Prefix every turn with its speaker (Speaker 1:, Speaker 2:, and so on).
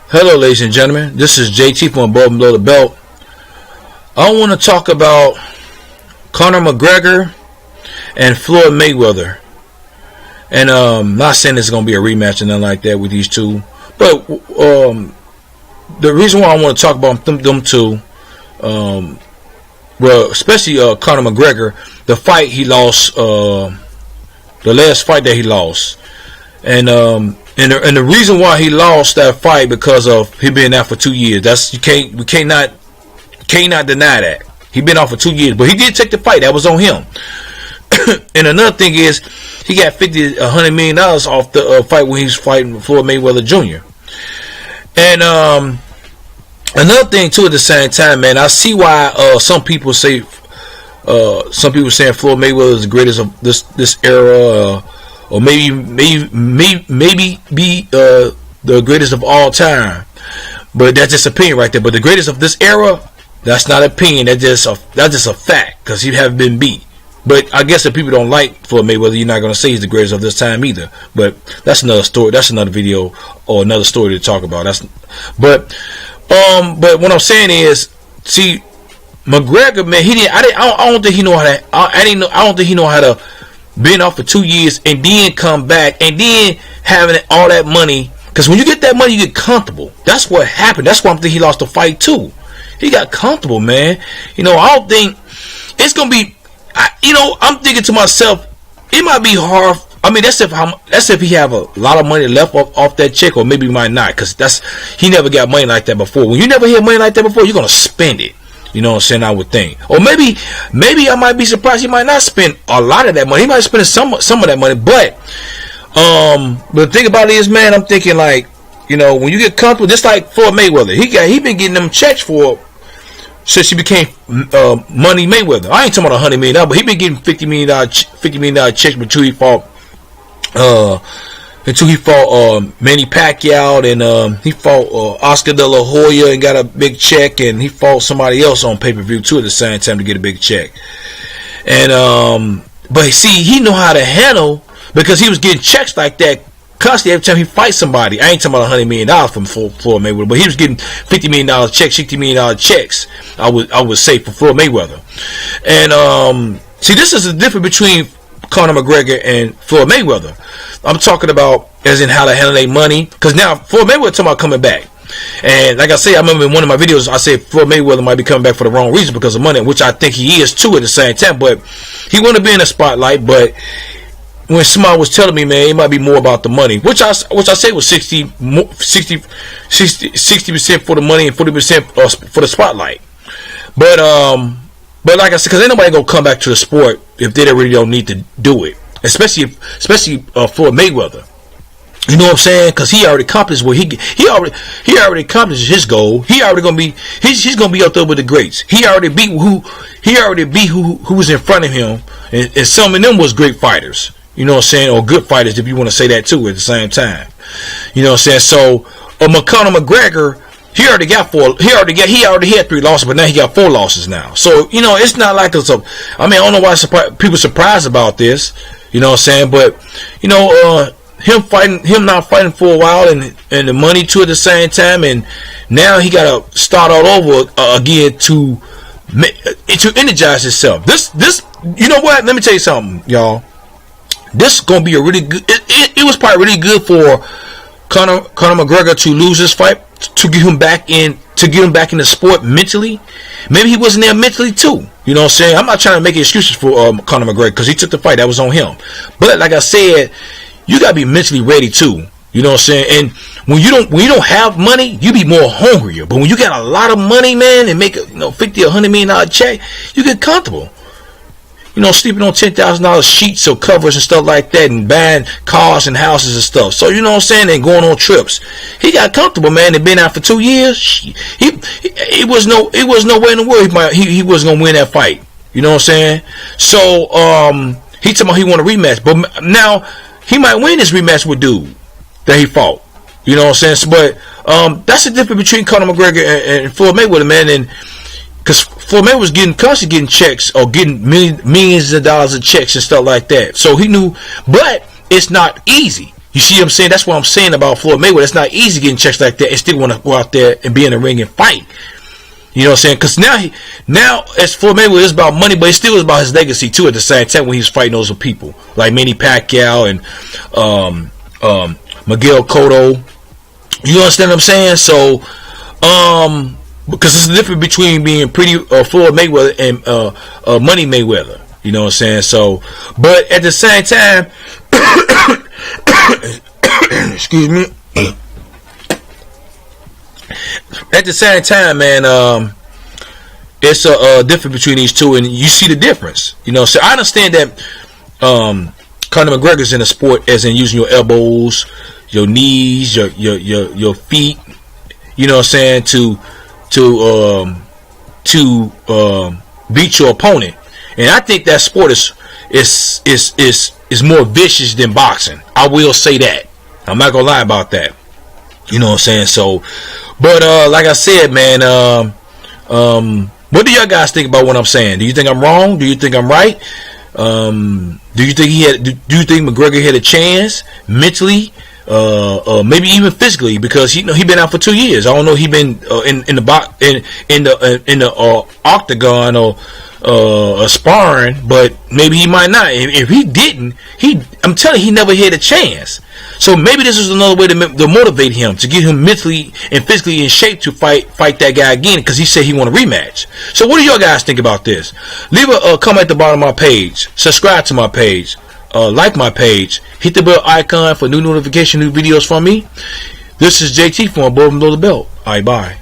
Speaker 1: Hello, ladies and gentlemen. This is JT from Above and Below the Belt. I want to talk about CONOR McGregor and Floyd Mayweather. And not saying it's going to be a rematch or nothing like that with these two. But the reason why I want to talk about them two, well, especially CONOR McGregor, the fight he lost, the last fight that he lost. And the reason why he lost that fight because of him being out for 2 years. We cannot deny that. He been out for 2 years, but he did take the fight. That was on him. And another thing is, he got $100 million off the fight when he was fighting Floyd Mayweather Jr. And another thing too, at the same time, man, I see why some people saying Floyd Mayweather is the greatest of this era. Or maybe be the greatest of all time, but that's just opinion right there. But the greatest of this era, that's not opinion. That's just a fact because he haven't been beat. But I guess if people don't like Floyd Mayweather, you're not going to say he's the greatest of this time either. But that's another story. That's another video or another story to talk about. But what I'm saying is, see, McGregor, man, I don't think he know how to. I don't think he know how to. Being off for 2 years and then come back and then having all that money, because when you get that money you get comfortable. That's what happened. That's why I'm thinking he lost the fight too. He got comfortable, man. I don't think it's gonna be. I'm thinking to myself, it might be hard. I mean, that's if he have a lot of money left off that check, or maybe he might not, because he never got money like that before. When you never had money like that before, you're gonna spend it. You know what I'm saying? I would think. Or maybe I might be surprised he might not spend a lot of that money. He might spend some of that money. But the thing about it is, man, I'm thinking like, when you get comfortable, just like Floyd Mayweather, he been getting them checks for since he became Money Mayweather. I ain't talking about $100 million, but he been getting $50 million checks until he fought Manny Pacquiao, and he fought Oscar De La Hoya and got a big check, and he fought somebody else on pay-per-view too at the same time to get a big check. And but see, he know how to handle, because he was getting checks like that constantly every time he fights somebody. I ain't talking about $100 million from Floyd Mayweather, but he was getting $50 million checks, $60 million checks. I would say for Floyd Mayweather. And see, this is the difference between CONOR McGregor and Floyd Mayweather. I'm talking about as in how to handle their money, because now Floyd Mayweather talking about coming back, and like I say, I remember in one of my videos I said Floyd Mayweather might be coming back for the wrong reason because of money, which I think he is too at the same time. But he want to be in the spotlight. But when somebody was telling me, man, it might be more about the money, which I say was 60% for the money and 40% for the spotlight. But like I said, because ain't nobody gonna come back to the sport if they really don't need to do it. Especially Floyd Mayweather. You know what I'm saying? Because he already accomplished what he already accomplished his goal. He's gonna be up there with the greats. He already beat who was in front of him, and some of them was great fighters. You know what I'm saying? Or good fighters, if you want to say that too at the same time. You know what I'm saying? So CONOR McGregor, he already had 3 losses, but now he got 4 losses now. So it's not like it's I don't know why people surprised about this. You know what I'm saying? But him not fighting for a while, and the money too at the same time, and now he got to start all over again to energize himself. This you know what? Let me tell you something, y'all. This is gonna be a really good. It was probably really good for Conor McGregor to lose this fight, to get him back in the sport mentally. Maybe he wasn't there mentally too. You know what I'm saying? I'm not trying to make excuses for Conor McGregor, because he took the fight. That was on him. But like I said, you gotta be mentally ready too. You know what I'm saying? And when you don't have money, you be more hungrier. But when you got a lot of money, man, and make a $50 or $100 million check, you get comfortable. Sleeping on $10,000 sheets or covers and stuff like that, and buying cars and houses and stuff. So you know what I'm saying, and going on trips. He got comfortable, man, and been out for 2 years. It was no way in the world he wasn't gonna win that fight. You know what I'm saying? So he told me he want a rematch, but now he might win this rematch with dude that he fought. You know what I'm saying? But that's the difference between CONOR McGregor and Floyd Mayweather, man. And because Floyd Mayweather was constantly getting checks, or getting millions of dollars of checks and stuff like that. So he knew, but it's not easy. You see what I'm saying? That's what I'm saying about Floyd Mayweather. It's not easy getting checks like that and still want to go out there and be in the ring and fight. You know what I'm saying? Because now as Floyd Mayweather, it's about money, but it still is about his legacy too. At the same time, when he was fighting those people like Manny Pacquiao and Miguel Cotto. You understand what I'm saying? So, because there's a difference between being pretty Floyd Mayweather and Money Mayweather. You know what I'm saying? So, but at the same time, excuse me. At the same time, man, it's a difference between these two, and you see the difference. You know, so I understand that Conor McGregor's in a sport, as in using your elbows, your knees, your feet. You know what I'm saying, to beat your opponent. And I think that sport is more vicious than boxing. I will say that. I'm not gonna lie about that. You know what I'm saying? So, but like I said, man, what do y'all guys think about what I'm saying? Do you think I'm wrong? Do you think I'm right? Do you think do you think McGregor had a chance mentally, maybe even physically, because he been out for 2 years? I don't know. He been in the octagon or sparring, but maybe he might not. If he didn't, I'm telling you, he never had a chance. So maybe this is another way to motivate him, to get him mentally and physically in shape to fight that guy again, because he said he want a rematch. So what do y'all guys think about this? Leave a comment at the bottom of my page. Subscribe to my page. Like my page. Hit the bell icon for new notification, new videos from me. This is JT from Above and Below the Belt. Alright, bye.